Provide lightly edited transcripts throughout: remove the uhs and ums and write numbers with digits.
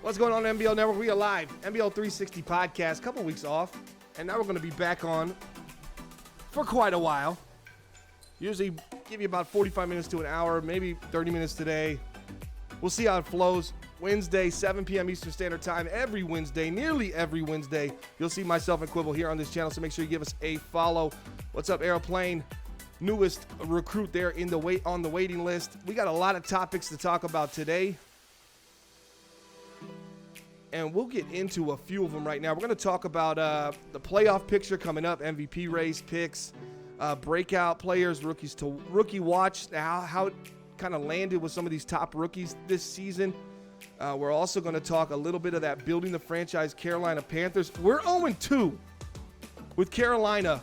What's going on, MBL Network? We are live. MBL 360 podcast, couple weeks off, and now we're going to be back on for quite a while. Usually give you about 45 minutes to an hour, maybe 30 minutes today. We'll see how it flows. Wednesday, 7 p.m. Eastern Standard Time. Every Wednesday, nearly every Wednesday, you'll see myself and Quibble here on this channel, so make sure you give us a follow. What's up, Aeroplane? Newest recruit there on the waiting list. We got a lot of topics to talk about today, and we'll get into a few of them right now. We're going to talk about the playoff picture coming up, MVP race picks, breakout players, rookies to rookie watch, how it kind of landed with some of these top rookies this season. We're also going to talk a little bit of that building the franchise Carolina Panthers. We're 0-2 with Carolina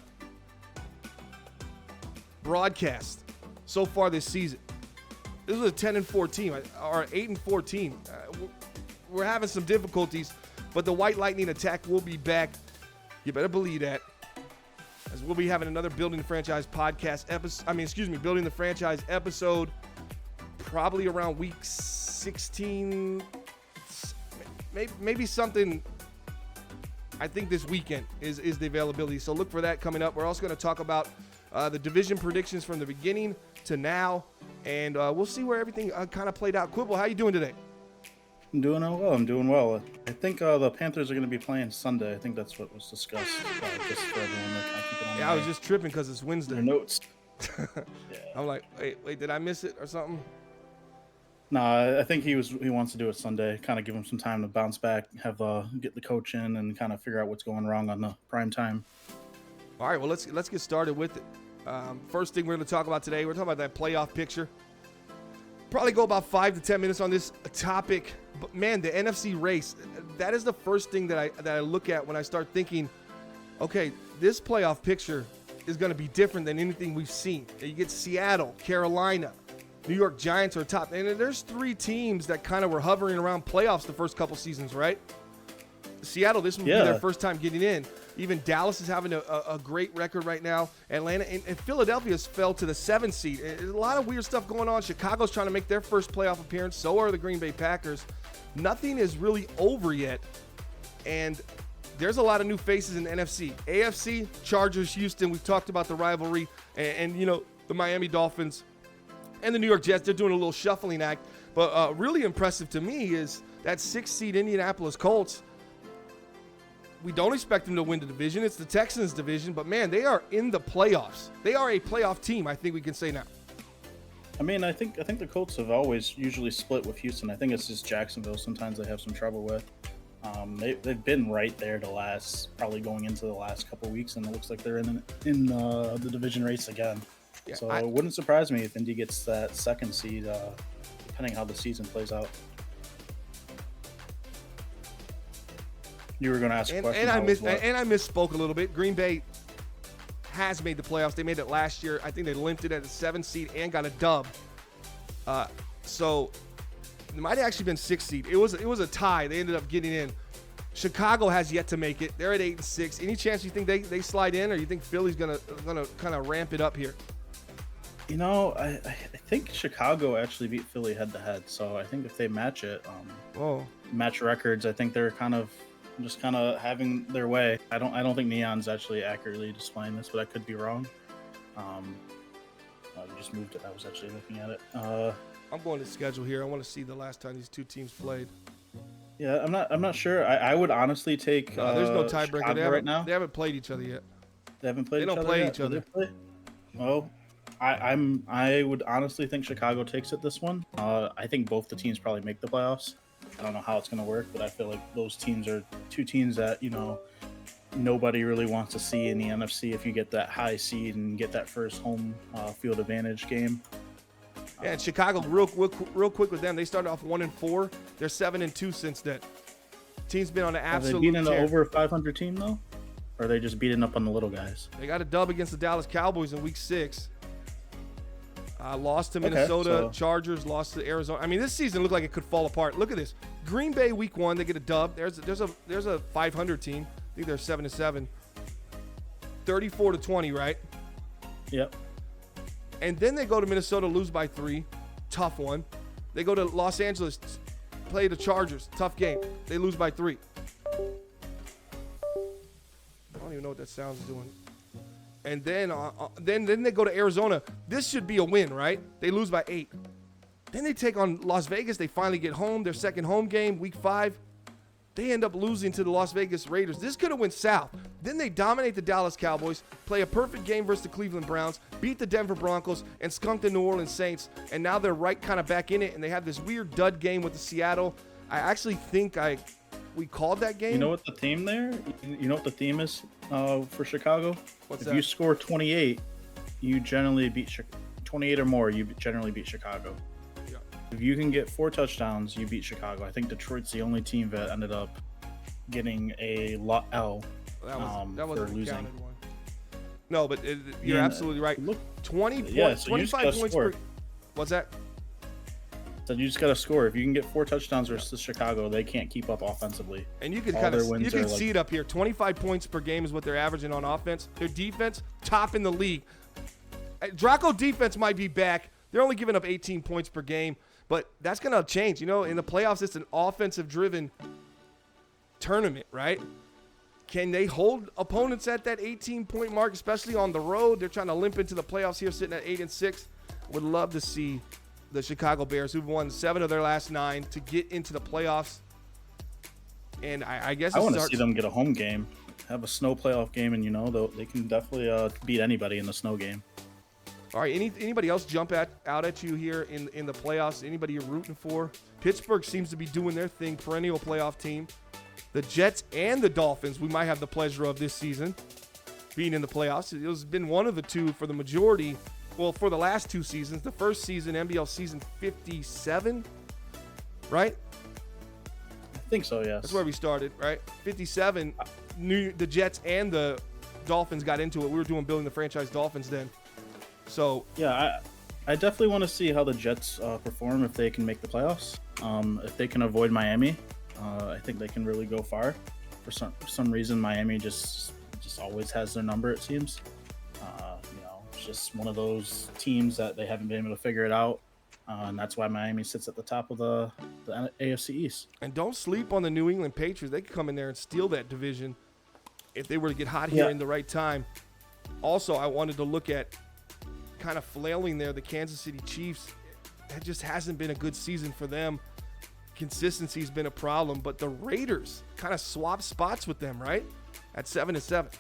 broadcast so far this season. This was a 10-4 team, or 8-4 team. We're having some difficulties, but the White Lightning attack will be back. You better believe that, as we'll be having another Building the Franchise podcast episode. Building the Franchise episode, probably around week 16, maybe something. I think this weekend is the availability, so look for that coming up. We're also going to talk about the division predictions from the beginning to now, and we'll see where everything kind of played out. Quibble, how you doing today? I'm doing well. I think the Panthers are going to be playing Sunday. I think that's what was discussed. Just for everyone to kind of keep it on I was just tripping because it's Wednesday. Their notes. Yeah. I'm like, wait, did I miss it or something? No, I think he wants to do it Sunday. Kind of give him some time to bounce back, get the coach in, and kind of figure out what's going wrong on the prime time. All right, well let's get started with it. First thing we're going to talk about today, we're talking about that playoff picture. Probably go about 5 to 10 minutes on this topic, but man, the NFC race, that is the first thing that I look at when I start thinking, okay, this playoff picture is going to be different than anything we've seen. You get Seattle, Carolina, New York Giants are top, and there's 3 teams that kind of were hovering around playoffs the first couple seasons, right? Seattle, this will be their first time getting in. Even Dallas is having a great record right now. Atlanta and Philadelphia's fell to the 7th seed. There's a lot of weird stuff going on. Chicago's trying to make their first playoff appearance. So are the Green Bay Packers. Nothing is really over yet. And there's a lot of new faces in the NFC. AFC, Chargers, Houston. We've talked about the rivalry. And you know, the Miami Dolphins and the New York Jets, they're doing a little shuffling act. But really impressive to me is that 6th seed Indianapolis Colts. We don't expect them to win the division. It's the Texans division, but man, they are in the playoffs. They are a playoff team, I think we can say now. I mean, I think the Colts have always usually split with Houston. I think it's just Jacksonville. Sometimes they have some trouble with. They've been right there probably going into the last couple of weeks, and it looks like they're in the division race again. Yeah, so it wouldn't surprise me if Indy gets that 2nd seed, depending how the season plays out. You were going to ask a question. And I misspoke a little bit. Green Bay has made the playoffs. They made it last year. I think they limped it at the 7th seed and got a dub. So it might have actually been 6th seed. It was a tie. They ended up getting in. Chicago has yet to make it. They're at 8-6. Any chance you think they slide in, or you think Philly's gonna kind of ramp it up here? You know, I think Chicago actually beat Philly head to head. So I think if they match it, match records, I think they're kind of having their way. I don't think Neon's actually accurately displaying this, but I could be wrong. We just moved it. I was actually looking at it. I'm going to schedule here. I want to see the last time these two teams played. Yeah, I'm not sure. I would honestly take. There's no tiebreaker right now. They haven't played each other yet. They haven't played. They don't play each other. Well, I would honestly think Chicago takes it this one. I think both the teams probably make the playoffs. I don't know how it's going to work, but I feel like those teams are two teams that, you know, nobody really wants to see in the NFC if you get that high seed and get that first home field advantage game. Yeah, and Chicago, real quick with them, they started off 1-4. They're 7-2 since then. Team's been on an absolute tear. Are they beating an over 500 team, though? Or are they just beating up on the little guys? They got a dub against the Dallas Cowboys in Week 6. Lost to Minnesota, Chargers, lost to Arizona. I mean, this season looked like it could fall apart. Look at this. Green Bay Week 1, they get a dub. There's a 500 team. I think they're 7-7. 34-20, right? Yep. And then they go to Minnesota, lose by 3. Tough one. They go to Los Angeles, play the Chargers. Tough game. They lose by 3. I don't even know what that sound's doing. And then they go to Arizona. This should be a win, right? They lose by 8. Then they take on Las Vegas. They finally get home. Their second home game, Week 5. They end up losing to the Las Vegas Raiders. This could have went south. Then they dominate the Dallas Cowboys, play a perfect game versus the Cleveland Browns, beat the Denver Broncos, and skunk the New Orleans Saints. And now they're right kind of back in it, and they have this weird dud game with the Seattle. I actually think we called that game. You know what the theme there? You know what the theme is for Chicago? What's if that? You score 28, you generally beat 28 or more. You generally beat Chicago. Yeah. If you can get 4 touchdowns, you beat Chicago. I think Detroit's the only team that ended up getting a L that was for a losing. counted one. No, but you're absolutely right. Look, 25 points per. What's that? So you just got to score. If you can get 4 touchdowns versus Chicago, they can't keep up offensively. And you can see it up here. 25 points per game is what they're averaging on offense. Their defense, top in the league. Draco defense might be back. They're only giving up 18 points per game, but that's going to change. You know, in the playoffs, it's an offensive-driven tournament, right? Can they hold opponents at that 18-point mark, especially on the road? They're trying to limp into the playoffs here, sitting at 8-6. Would love to see the Chicago Bears, who've won 7 of their last 9, to get into the playoffs. And I guess I want to see them get a home game, have a snow playoff game, and they can definitely beat anybody in the snow game. All right, anybody else jump out at you here in the playoffs? Anybody you're rooting for? Pittsburgh seems to be doing their thing, perennial playoff team. The Jets and the Dolphins, we might have the pleasure of this season being in the playoffs. It's been one of the two for the majority. Well, for the last 2 seasons. The first season, MBL season 57, right? I think so, yes. That's where we started, right? 57, the Jets and the Dolphins got into it. We were doing Building the Franchise Dolphins then. So yeah, I definitely want to see how the Jets perform if they can make the playoffs. If they can avoid Miami, I think they can really go far. For some reason, Miami just just always has their number, it seems. It's just one of those teams that they haven't been able to figure it out. And that's why Miami sits at the top of the AFC East. And don't sleep on the New England Patriots. They could come in there and steal that division if they were to get hot here in the right time. Also, I wanted to look at kind of flailing there, the Kansas City Chiefs. That just hasn't been a good season for them. Consistency has been a problem, but the Raiders kind of swapped spots with them, right? At 7-7.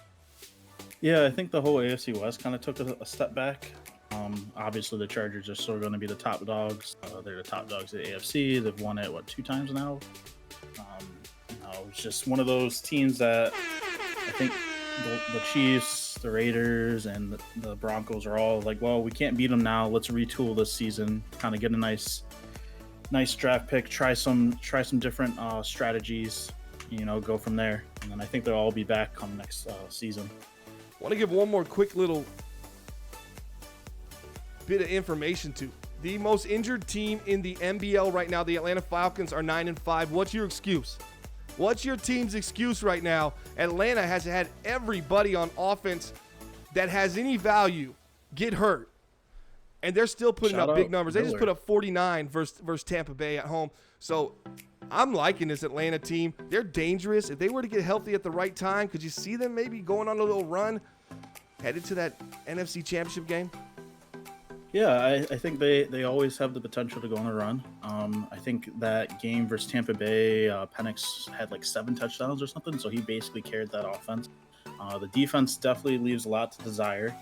Yeah, I think the whole AFC West kind of took a step back. Obviously, the Chargers are still going to be the top dogs. They're the top dogs at the AFC. They've won it, 2 times now? It's just one of those teams that I think the Chiefs, the Raiders, and the Broncos are all like, well, we can't beat them now. Let's retool this season, kind of get a nice draft pick, try some different strategies, go from there. And then I think they'll all be back come next season. I want to give one more quick little bit of information to the most injured team in the MBL right now. The Atlanta Falcons are 9-5. What's your excuse? What's your team's excuse right now? Atlanta has had everybody on offense that has any value get hurt, and they're still putting up big numbers. They just put up 49 versus Tampa Bay at home. So I'm liking this Atlanta team. They're dangerous. If they were to get healthy at the right time, could you see them maybe going on a little run, headed to that NFC Championship game? Yeah, I think they always have the potential to go on a run. I think that game versus Tampa Bay, Penix had 7 touchdowns or something, so he basically carried that offense. The defense definitely leaves a lot to desire,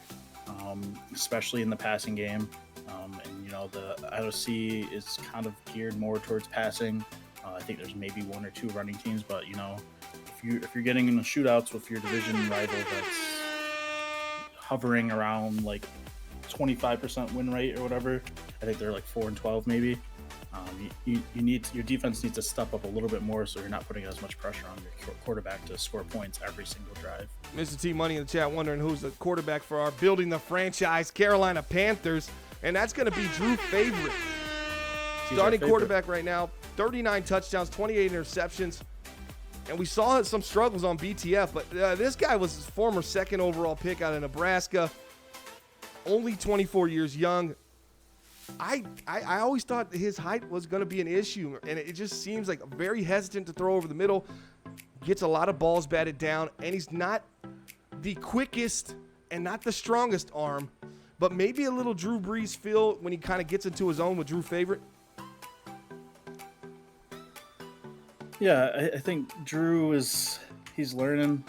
especially in the passing game. The IOC is kind of geared more towards passing. I think there's maybe 1 or 2 running teams, but if you're getting in the shootouts with your division rival that's hovering around 25% win rate or whatever, I think they're 4-12 maybe. Your defense needs to step up a little bit more, so you're not putting as much pressure on your quarterback to score points every single drive. Mr. T Money in the chat wondering who's the quarterback for our building the franchise Carolina Panthers, and that's going to be Drew Favorite. Starting quarterback right now, 39 touchdowns, 28 interceptions. And we saw some struggles on BTF, but this guy was his former 2nd overall pick out of Nebraska, only 24 years young. I always thought his height was going to be an issue, and it just seems like very hesitant to throw over the middle. Gets a lot of balls batted down, and he's not the quickest and not the strongest arm, but maybe a little Drew Brees feel when he kind of gets into his own with Drew Favorite. Yeah, I think Drew he's learning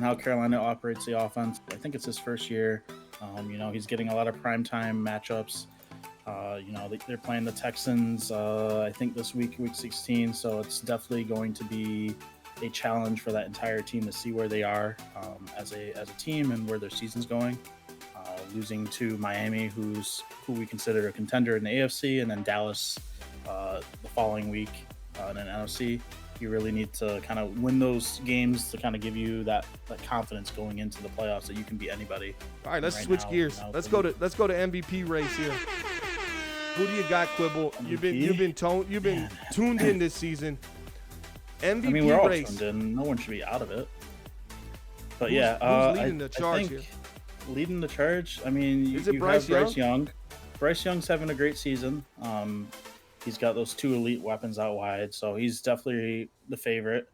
how Carolina operates the offense. I think it's his first year. He's getting a lot of primetime matchups. They're playing the Texans, I think this week 16. So it's definitely going to be a challenge for that entire team to see where they are as a team and where their season's going. Losing to Miami, who we consider a contender in the AFC, and then Dallas the following week in an NFC. You really need to kind of win those games to kind of give you that confidence going into the playoffs that you can beat anybody. All right, let's switch gears. Let's go to MVP race here. Who do you got, Quibble? MVP? You've been tuned in this season. MVP we're all race. tuned in. No one should be out of it. But who's leading the charge here? Leading the charge. Is it you Bryce have Bryce Young. Bryce Young's having a great season. He's got those 2 elite weapons out wide, so he's definitely the favorite.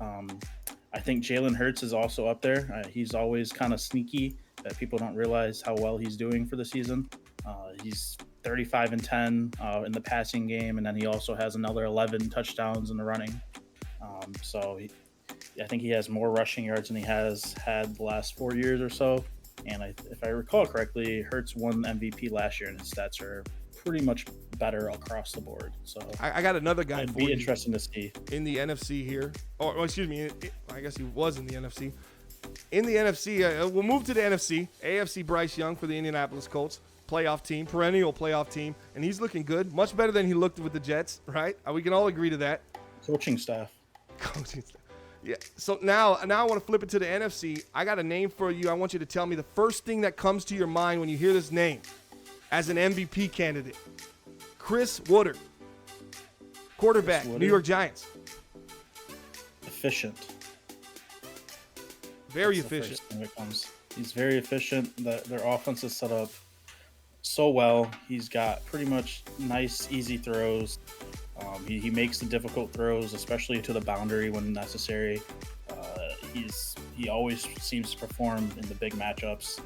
I think Jalen Hurts is also up there. He's always kind of sneaky that people don't realize how well he's doing for the season. He's 35-10 in the passing game, and then he also has another 11 touchdowns in the running. I think he has more rushing yards than he has had the last 4 years or so. And if I recall correctly, Hurts won MVP last year, and his stats are pretty much better across the board. So I got another guy it'd for be you interesting to see in the NFC here. Or excuse me, I guess he was in the NFC. In the NFC, we'll move to the NFC. AFC Bryce Young for the Indianapolis Colts. Playoff team, perennial playoff team, and he's looking good. Much better than he looked with the Jets, right? We can all agree to that. coaching staff. Yeah. So now I want to flip it to the NFC. I got a name for you. I want you to tell me the first thing that comes to your mind when you hear this name as an MVP candidate. Chris Woodard, quarterback, New York Giants. Efficient. Very That's the efficient. first thing that comes. He's very efficient. Their offense is set up so well. He's got pretty much nice, easy throws. He makes the difficult throws, especially to the boundary when necessary. He always seems to perform in the big matchups.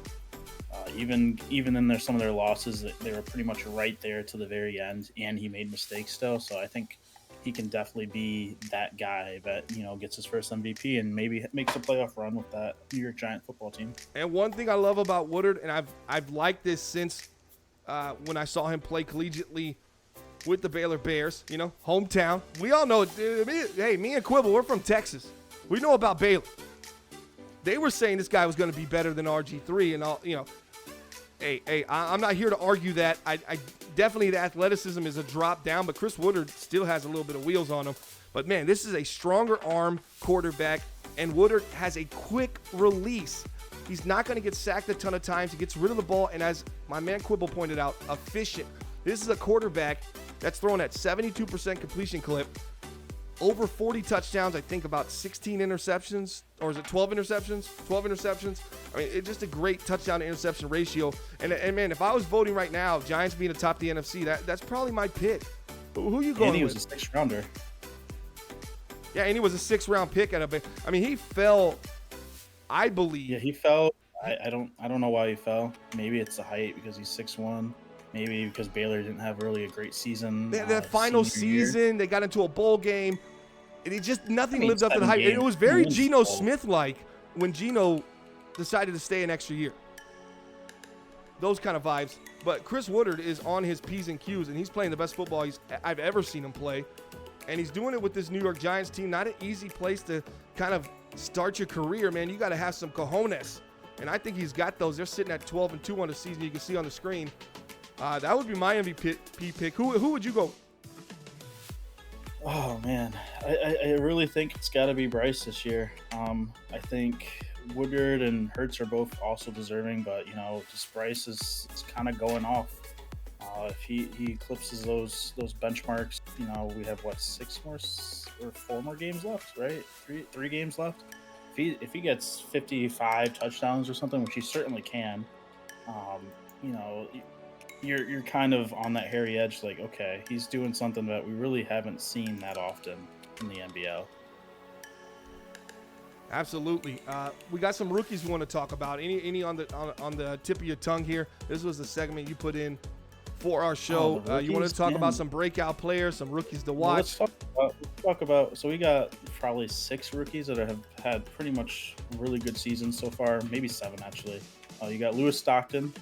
Even in some of their losses, they were pretty much right there to the very end, and he made mistakes still. So I think he can definitely be that guy that gets his first MVP and maybe makes a playoff run with that New York Giant football team. And one thing I love about Woodard, and I've liked this since when I saw him play collegiately with the Baylor Bears, hometown. We all know, me and Quibble, we're from Texas. We know about Baylor. They were saying this guy was going to be better than RG3 and all, I'm not here to argue that. I definitely, the athleticism is a drop down, but Chris Woodard still has a little bit of wheels on him. But man, this is a stronger arm quarterback, and Woodard has a quick release. He's not going to get sacked a ton of times. He gets rid of the ball, and as my man Quibble pointed out, efficient. This is a quarterback that's throwing at 72% completion clip, over 40 touchdowns, I think about 16 interceptions, or is it 12 interceptions? 12 interceptions. I mean, it's just a great touchdown to interception ratio. And man, if I was voting right now, Giants being atop the NFC, that's probably my pick. Who are you going with? And he was a sixth rounder. Yeah, and he was a 6th round pick he fell, I believe. Yeah, he fell. I don't know why he fell. Maybe it's the height because he's 6'1". Maybe because Baylor didn't have really a great season. That final season, they got into a bowl game. And nothing lived up to the hype. Games. It was very Geno Smith-like when Geno decided to stay an extra year. Those kind of vibes. But Chris Woodard is on his P's and Q's, and he's playing the best football I've ever seen him play. And he's doing it with this New York Giants team. Not an easy place to kind of start your career, man. You got to have some cojones. And I think he's got those. They're sitting at 12-2 on the season. You can see on the screen. That would be my MVP pick. Who would you go? Oh man, I really think it's got to be Bryce this year. I think Woodard and Hurts are both also deserving, but just Bryce is kind of going off. If he eclipses those benchmarks, we have 4 more games left, right? Three games left. If he gets 55 touchdowns or something, which he certainly can, you're kind of on that hairy edge, like, okay, he's doing something that we really haven't seen that often in the MBL. Absolutely. We got some rookies we want to talk about. Any on the tip of your tongue here? This was the segment you put in for our show. You wanted to talk about some breakout players, some rookies to watch. Well, let's talk about. So we got probably 6 rookies that have had pretty much really good seasons so far. Maybe 7 actually. You got Lewis Stockton.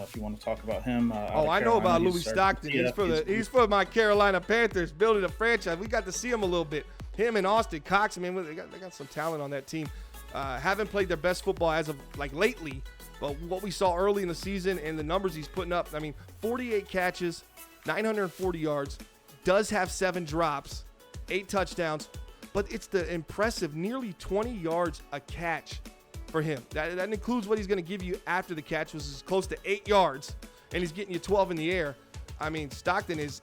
If you want to talk about him. I know about Louis Stockton. He's for my Carolina Panthers, building a franchise. We got to see him a little bit. Him and Austin Cox. I mean, they got some talent on that team. Haven't played their best football as of lately, but what we saw early in the season and the numbers he's putting up. I mean, 48 catches, 940 yards, does have 7 drops, 8 touchdowns, but it's the impressive nearly 20 yards a catch for him. That includes what he's going to give you after the catch, which is close to 8 yards, and he's getting you 12 in the air. I mean, Stockton is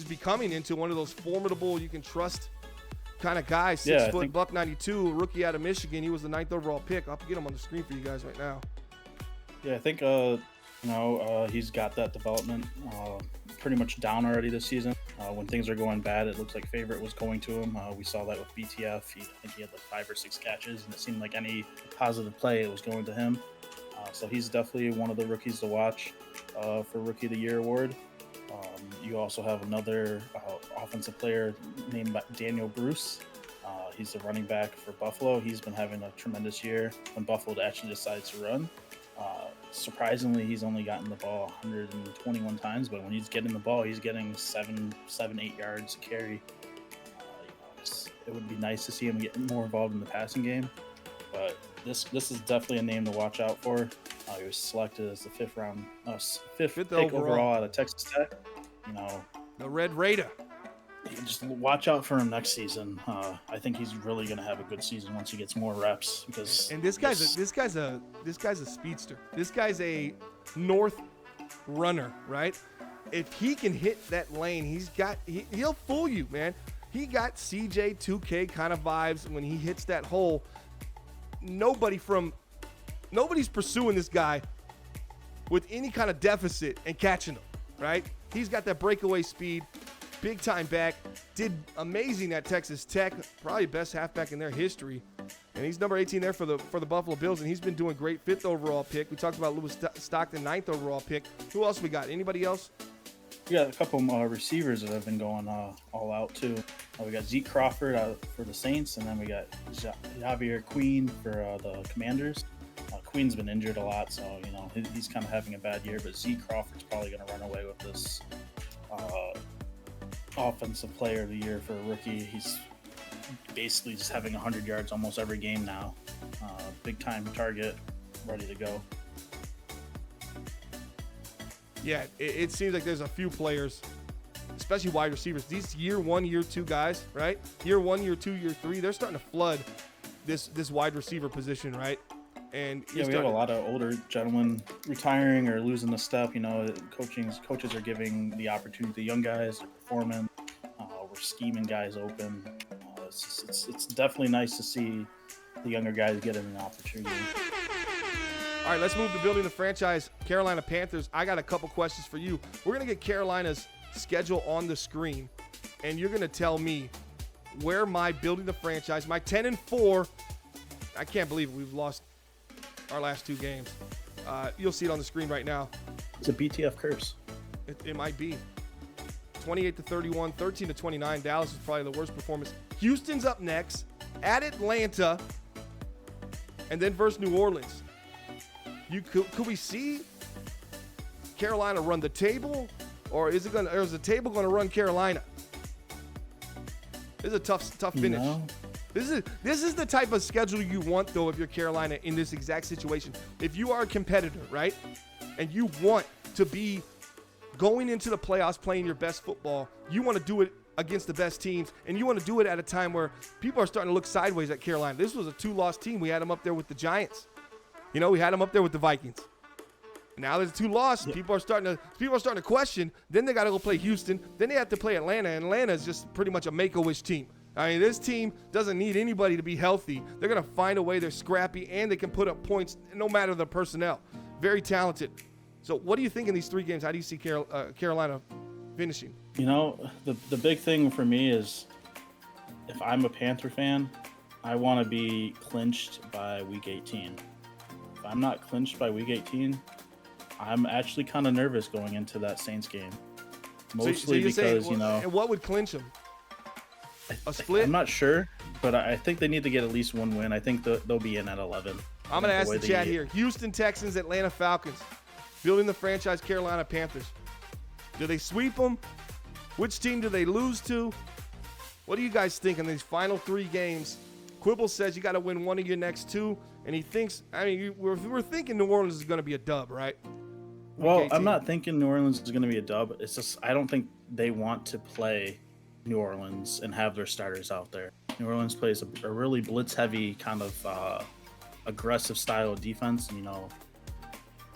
becoming into one of those formidable, you can trust kind of guys. 6 foot, buck 92, rookie out of Michigan. He was the 9th overall pick. I'll get him on the screen for you guys right now. Yeah, I think he's got that development pretty much down already this season. When things are going bad, it looks like favorite was going to him. We saw that with BTF. I think he had 5 or 6 catches, and it seemed like any positive play, it was going to him. So he's definitely one of the rookies to watch for Rookie of the Year award. You also have another offensive player named Daniel Bruce. He's the running back for Buffalo. He's been having a tremendous year when Buffalo actually decides to run. Surprisingly, he's only gotten the ball 121 times, but when he's getting the ball, he's getting 8 yards a carry. It would be nice to see him get more involved in the passing game, but this is definitely a name to watch out for. He was selected as the fifth pick overall out of Texas Tech. The Red Raider. Just watch out for him next season. I think he's really going to have a good season once he gets more reps. And this guy's a speedster. This guy's a north runner, right? If he can hit that lane, he'll fool you, man. He got CJ 2K kind of vibes when he hits that hole. nobody's pursuing this guy with any kind of deficit and catching him, right? He's got that breakaway speed, big time back, did amazing at Texas Tech, probably best halfback in their history. And he's number 18 there for the Buffalo Bills, and he's been doing great. 5th overall pick. We talked about Lewis Stockton, 9th overall pick. Who else we got? Anybody else? We got a couple receivers that have been going all out too. We got Zeke Crawford for the Saints, and then we got Javier Queen for the Commanders. Queen's been injured a lot, so he's kind of having a bad year. But Zeke Crawford's probably going to run away with this offensive player of the year for a rookie. He's basically just having 100 yards almost every game now. Big time target, ready to go. Yeah, it seems like there's a few players, especially wide receivers. These year 1, year 2 guys, right? Year 1, year 2, year 3, they're starting to flood this wide receiver position, right? And we have a lot of older gentlemen retiring or losing a step. Coaches are giving the opportunity to young guys to perform. We're scheming guys open. It's definitely nice to see the younger guys getting an opportunity. All right, let's move to building the franchise. Carolina Panthers, I got a couple questions for you. We're going to get Carolina's schedule on the screen, and you're going to tell me where my building the franchise, my 10-4, I can't believe we've lost our last 2 games. You'll see it on the screen right now. It's a BTF curse. It might be. 28-31, 13-29. Dallas is probably the worst performance. Houston's up next, at Atlanta, and then versus New Orleans. Could we see Carolina run the table, or is the table going to run Carolina? This is a tough finish. This is the type of schedule you want, though, if you're Carolina in this exact situation. If you are a competitor, right, and you want to be going into the playoffs playing your best football, you want to do it against the best teams, and you want to do it at a time where people are starting to look sideways at Carolina. This was a 2-loss team. We had them up there with the Giants. We had them up there with the Vikings. Now there's 2 losses. Yeah. People are starting to question. Then they got to go play Houston. Then they have to play Atlanta. And Atlanta is just pretty much a make-a-wish team. I mean, this team doesn't need anybody to be healthy. They're going to find a way. They're scrappy, and they can put up points no matter the personnel. Very talented. So what do you think in these 3 games? How do you see Carolina finishing? The big thing for me is if I'm a Panther fan, I want to be clinched by week 18. If I'm not clinched by week 18, I'm actually kind of nervous going into that Saints game. Mostly because, And what would clinch them? A split? I'm not sure, but I think they need to get at least 1 win. I think they'll be in at 11. I'm going to ask the chat here. Houston Texans, Atlanta Falcons. Building the franchise, Carolina Panthers. Do they sweep them? Which team do they lose to? What do you guys think in these final 3 games? Quibble says you got to win one of your next 2, and he thinks, we're thinking New Orleans is going to be a dub, right? Well, I'm not thinking New Orleans is going to be a dub. It's just I don't think they want to play New Orleans and have their starters out there. New Orleans plays a really blitz-heavy kind of aggressive style of defense, and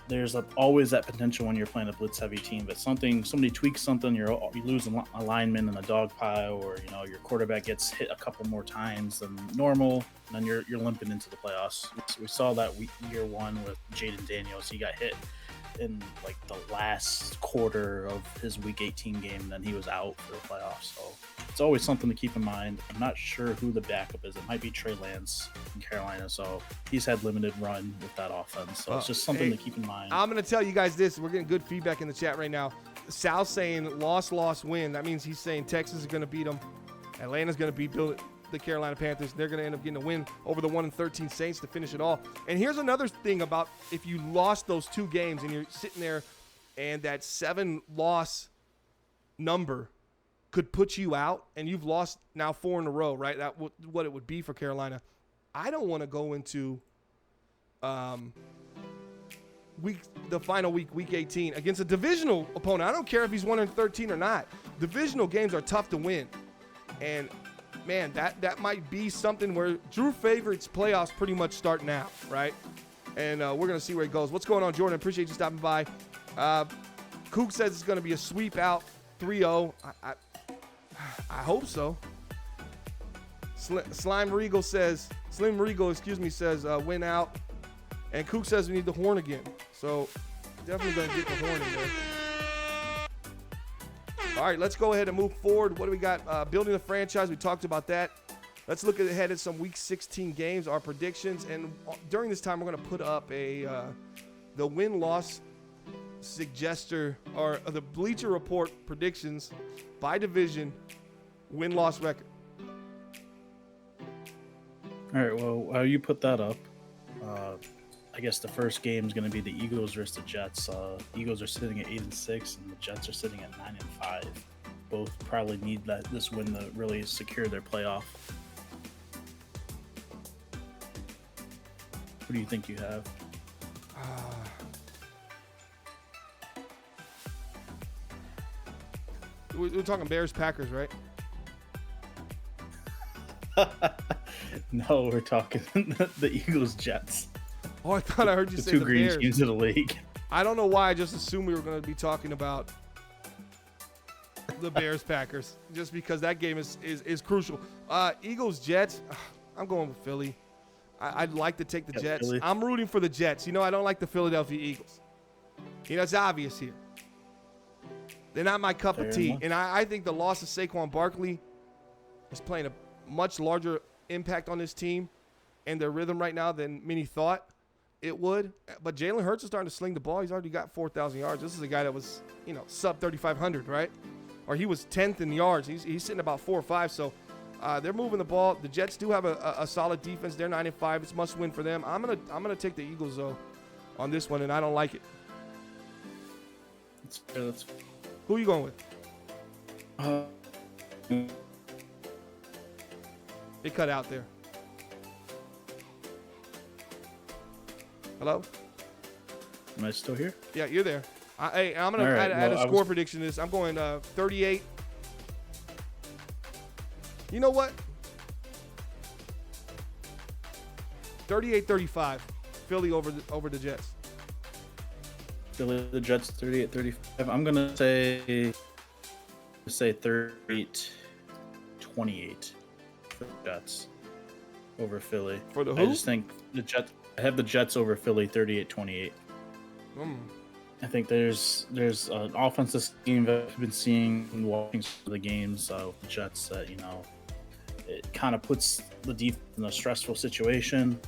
there's always that potential when you're playing a blitz-heavy team, but somebody tweaks something, you lose a lineman in a dog pile, or your quarterback gets hit a couple more times than normal, and then you're limping into the playoffs. We saw that year 1 with Jaden Daniels. He got hit in like the last quarter of his week 18 game, and then he was out for the playoffs. So it's always something to keep in mind. I'm not sure who the backup is. It might be Trey Lance in Carolina, so he's had limited run with that offense. So it's just something to keep in mind. I'm going to tell you guys this. We're getting good feedback in the chat right now. Sal's saying loss, win. That means he's saying Texas is going to beat them. Atlanta's going to beat the Carolina Panthers. They're going to end up getting a win over the 1-13 Saints to finish it all. And here's another thing about if you lost those 2 games and you're sitting there and that 7-loss number could put you out, and you've lost now 4 in a row, right? That what it would be for Carolina. I don't want to go into the final week 18 against a divisional opponent. I don't care if he's 1-13 or not. Divisional games are tough to win, and man, that might be something where Drew Favorite's playoffs pretty much start now, right? And we're going to see where it goes. What's going on, Jordan? Appreciate you stopping by. Kook says it's going to be a sweep out 3-0. I hope so. Slim Regal, says win out. And Kook says we need the horn again. So definitely going to get the horn in there. All right, let's go ahead and move forward. What do we got? Building the franchise. We talked about that. Let's look ahead at some Week 16 games, our predictions. And during this time, we're going to put up the win-loss suggester, or the Bleacher Report predictions by division, win-loss record. All right, well, while you put that up, I guess the first game is going to be the Eagles versus the Jets. Eagles are sitting at 8-6, and the Jets are sitting at 9-5. Both probably need this win to really secure their playoff. What do you think you have? We're talking Bears Packers, right? No, we're talking the Eagles Jets. Oh, I thought I heard you The say two the greatest Bears. teams of the league. I don't know why. I just assumed we were going to be talking about the Bears Packers, just because that game is crucial. Eagles Jets. I'm going with Philly. I'd like to take the Jets. Philly. I'm rooting for the Jets. You know, I don't like the Philadelphia Eagles. You know, it's obvious here. They're not my cup of tea. enough. And I think the loss of Saquon Barkley is playing a much larger impact on this team and their rhythm right now than many thought it would. But Jalen Hurts is starting to sling the ball. He's already got 4,000 yards. This is a guy that was, sub 3,500, right? Or he was 10th in yards. He's sitting about 4 or 5. So they're moving the ball. The Jets do have a solid defense. They're 9-5. It's must win for them. I'm gonna take the Eagles though on this one, and I don't like it. That's Who are you going with? It cut out there. Hello? Am I still here? Yeah, you're there. Hey, I'm going to add a score prediction to this. I'm going 38. You know what? 38-35. Philly over the Jets. Philly, the Jets 38-35. I'm going to say 38-28 for the Jets over Philly. For the who? I just think the Jets. I have the Jets over Philly 38-28. I think there's an offensive scheme that I've been seeing and watching some of the games with the Jets that, it kind of puts the defense in a stressful situation,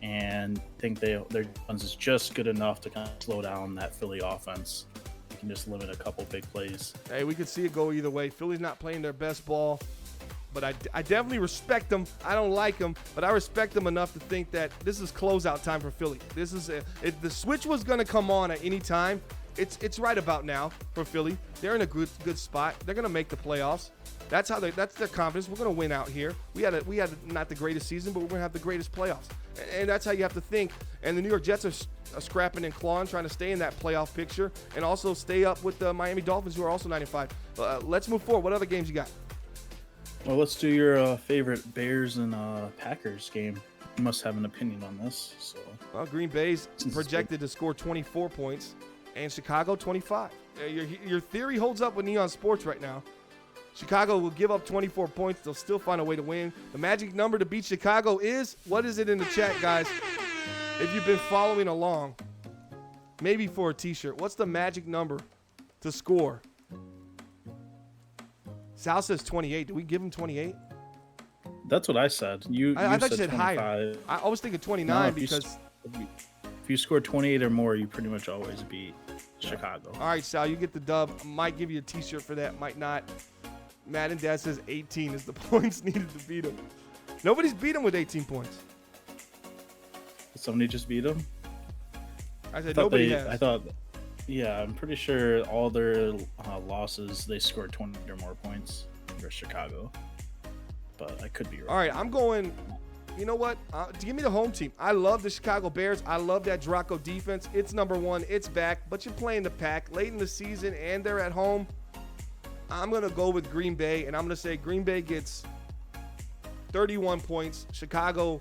and I think their defense is just good enough to kind of slow down that Philly offense. You can just limit a couple big plays. Hey, we could see it go either way. Philly's not playing their best ball, but I definitely respect them. I don't like them, but I respect them enough to think that this is closeout time for Philly. This is if the switch was going to come on at any time, it's right about now for Philly. They're in a good spot. They're going to make the playoffs. That's their confidence. We're going to win out here. We had not the greatest season, but we're going to have the greatest playoffs. And that's how you have to think. And the New York Jets are scrapping and clawing, trying to stay in that playoff picture and also stay up with the Miami Dolphins, who are also 9-5. Let's move forward. What other games you got? Well, let's do your favorite Bears and Packers game. You must have an opinion on this. So, well, Green Bay's projected to score 24 points, and Chicago 25. Your theory holds up with Neon Sports right now. Chicago will give up 24 points. They'll still find a way to win. The magic number to beat Chicago is, what is it in the chat, guys? If you've been following along, maybe for a t-shirt, what's the magic number to score? Sal says 28. Do we give him 28? that's what I said. I thought you said 25. higher. I was thinking 29 No, because. If you score 28 or more, you pretty much always beat Chicago. All right, Sal, you get the dub. Might give you a t-shirt for that, might not. Matt and Dad says 18 is the points needed to beat him. Nobody's beat him with 18 points. Did somebody just beat them? I said nobody has. I thought, yeah, I'm pretty sure all their losses, they scored 20 or more points for Chicago. But I could be wrong. All right, I'm going, you know what? Give me the home team. I love the Chicago Bears. I love that Draco defense. It's number one. It's back. But you're playing the Pack late in the season, and they're at home. I'm going to go with Green Bay, and I'm going to say Green Bay gets 31 points. Chicago,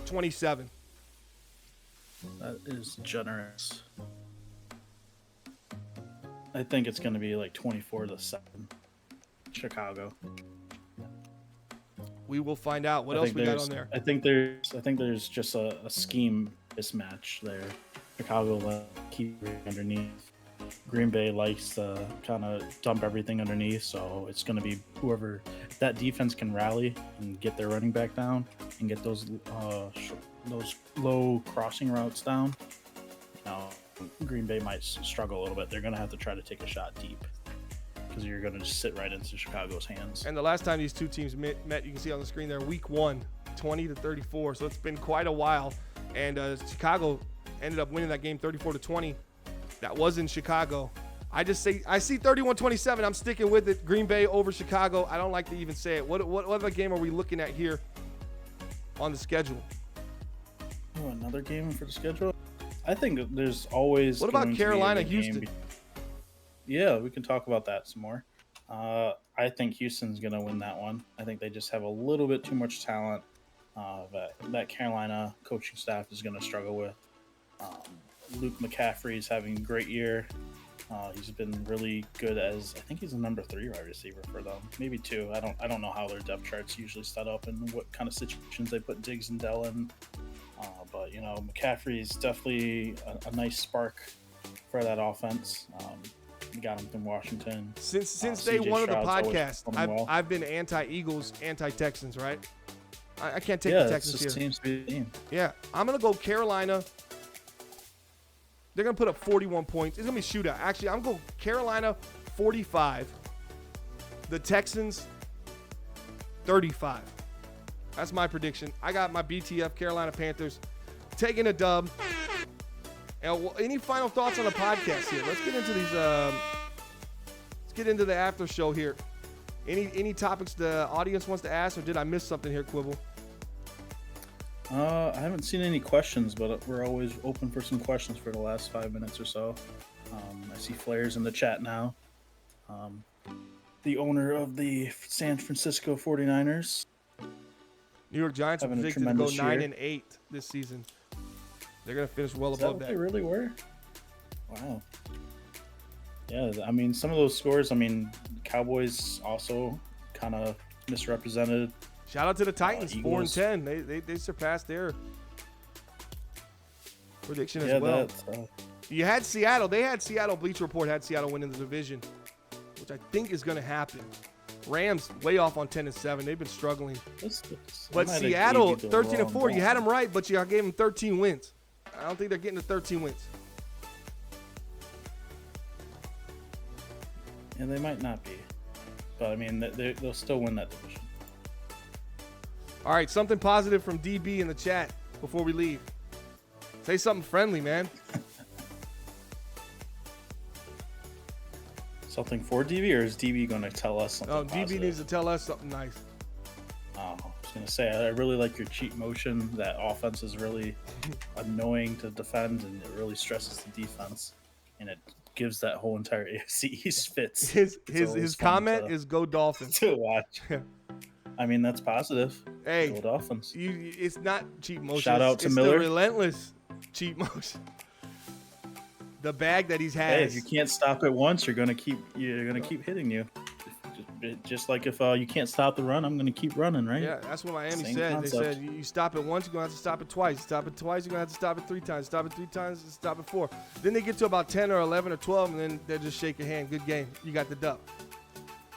27. That is generous. I think it's going to be like 24-7. Chicago. We will find out. What else we got on there? I think there's just a scheme mismatch there. Chicago will keep underneath. Green Bay likes to kind of dump everything underneath, so it's going to be whoever that defense can rally and get their running back down and get those low crossing routes down. Now, Green Bay might struggle a little bit. They're going to have to try to take a shot deep because you're going to just sit right into Chicago's hands. And the last time these two teams met, you can see on the screen there, week 1, 20-34. So it's been quite a while. And Chicago ended up winning that game 34-20. That was in Chicago. I see 31-27. I'm sticking with it. Green Bay over Chicago. I don't like to even say it. What other game are we looking at here on the schedule? Oh, another game for the schedule? I think there's always. What about Carolina, Houston? Yeah, we can talk about that some more. I think Houston's going to win that one. I think they just have a little bit too much talent that Carolina coaching staff is going to struggle with. Luke McCaffrey is having a great year. He's been really good as I think he's a number 3 wide receiver for them, maybe 2. I don't know how their depth charts usually set up and what kind of situations they put Diggs and Dell in. But McCaffrey is definitely a nice spark for that offense. We got him from Washington. Since day one of the podcast, I've been anti-Eagles, anti-Texans, right? I can't take the Texans here. Seems to be the team. Yeah, I'm gonna go Carolina. They're going to put up 41 points. It's going to be a shootout. Actually, I'm going to go Carolina 45. The Texans 35. That's my prediction. I got my BTF Carolina Panthers taking a dub. And any final thoughts on the podcast here? Let's get into these. Let's get into the after show here. Any topics the audience wants to ask, or did I miss something here, Quibble? I haven't seen any questions, but we're always open for some questions for the last 5 minutes or so. I see Flair's in the chat now. The owner of the San Francisco 49ers. New York Giants are predicted to go 9-8 this season. They're going to finish well above that. They really were? Wow. Yeah, I mean, some of those scores, Cowboys also kind of misrepresented. Shout out to the Titans, 4-10. They surpassed their prediction as well. You had Seattle. They had Seattle. Bleacher Report had Seattle winning the division, which I think is going to happen. Rams way off on 10-7. They've been struggling. But Seattle 13-4. You had them right, but you gave them 13 wins. I don't think they're getting to 13 wins. And they might not be, but they'll still win that division. All right, something positive from DB in the chat before we leave. Say something friendly, man. Something for DB, or is DB going to tell us something positive? DB needs to tell us something nice. I was going to say, I really like your cheat motion. That offense is really annoying to defend, and it really stresses the defense, and it gives that whole entire AFC East fits. His comment is "Go Dolphins" to watch. That's positive. Hey, Go Dolphins. It's not cheat motion. Shout out to Miller. It's the relentless cheat motion. The bag that he's had. Hey, if you can't stop it once, you're gonna keep hitting you. Just like if you can't stop the run, I'm gonna keep running, right? Yeah, that's what Miami Same said. concept. They said you stop it once, you're gonna have to stop it twice. You stop it twice, you're gonna have to stop it 3 times. Stop it 3 times, stop it 4. Then they get to about 10 or 11 or 12, and then they just shake your hand. Good game. You got the dub.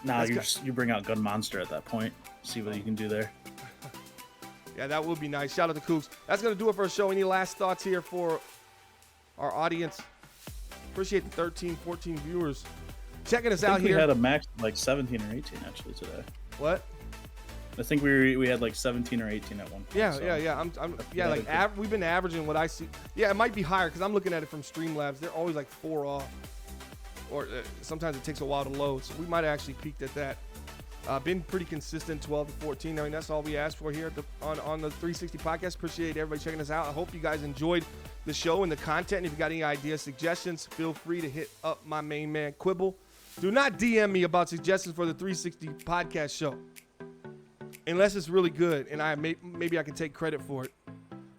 Nah, you bring out Gun Monster at that point. See what you can do there. Yeah, that would be nice. Shout out to Cougs. That's going to do it for our show. Any last thoughts here for our audience? Appreciate the 13, 14 viewers checking us out here. We had a max of like 17 or 18 actually today. What? I think we had like 17 or 18 at one point. Yeah. We've been averaging what I see. Yeah, it might be higher because I'm looking at it from Streamlabs. They're always like 4 off, or sometimes it takes a while to load. So we might have actually peaked at that. Been pretty consistent, 12 to 14. That's all we asked for here on the 360 podcast. Appreciate everybody checking us out. I hope you guys enjoyed the show and the content. If you got any ideas, suggestions, feel free to hit up my main man, Quibble. Do not DM me about suggestions for the 360 podcast show, unless it's really good and maybe I can take credit for it.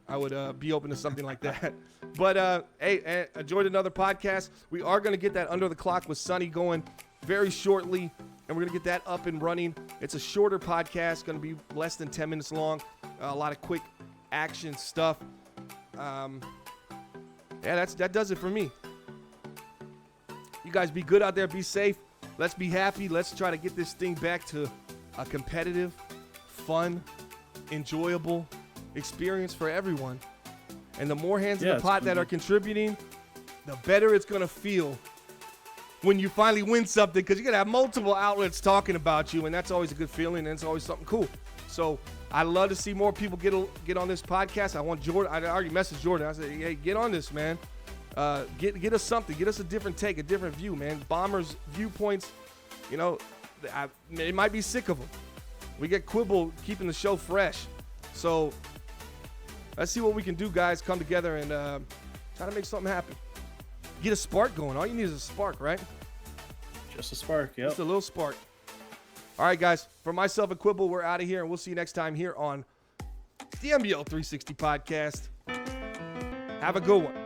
I would be open to something like that. But hey, enjoyed another podcast. We are going to get that Under the Clock with Sonny going very shortly. and we're going to get that up and running. It's a shorter podcast, going to be less than 10 minutes long. A lot of quick action stuff. That does it for me. You guys be good out there. Be safe. Let's be happy. Let's try to get this thing back to a competitive, fun, enjoyable experience for everyone. And the more hands in the pot that are contributing, the better it's going to feel when you finally win something, because you're going to have multiple outlets talking about you, and that's always a good feeling, and it's always something cool. So I'd love to see more people get on this podcast. I want Jordan. I already messaged Jordan. I said, hey, get on this, man. Get us something. Get us a different take, a different view, man. Bombers' viewpoints, it might be sick of them. We get Quibble keeping the show fresh. So let's see what we can do, guys. Come together and try to make something happen. Get a spark going. All you need is a spark, right? Just a spark, yep. Just a little spark. All right, guys. For myself and Quibble, we're out of here, and we'll see you next time here on the MBL 360 podcast. Have a good one.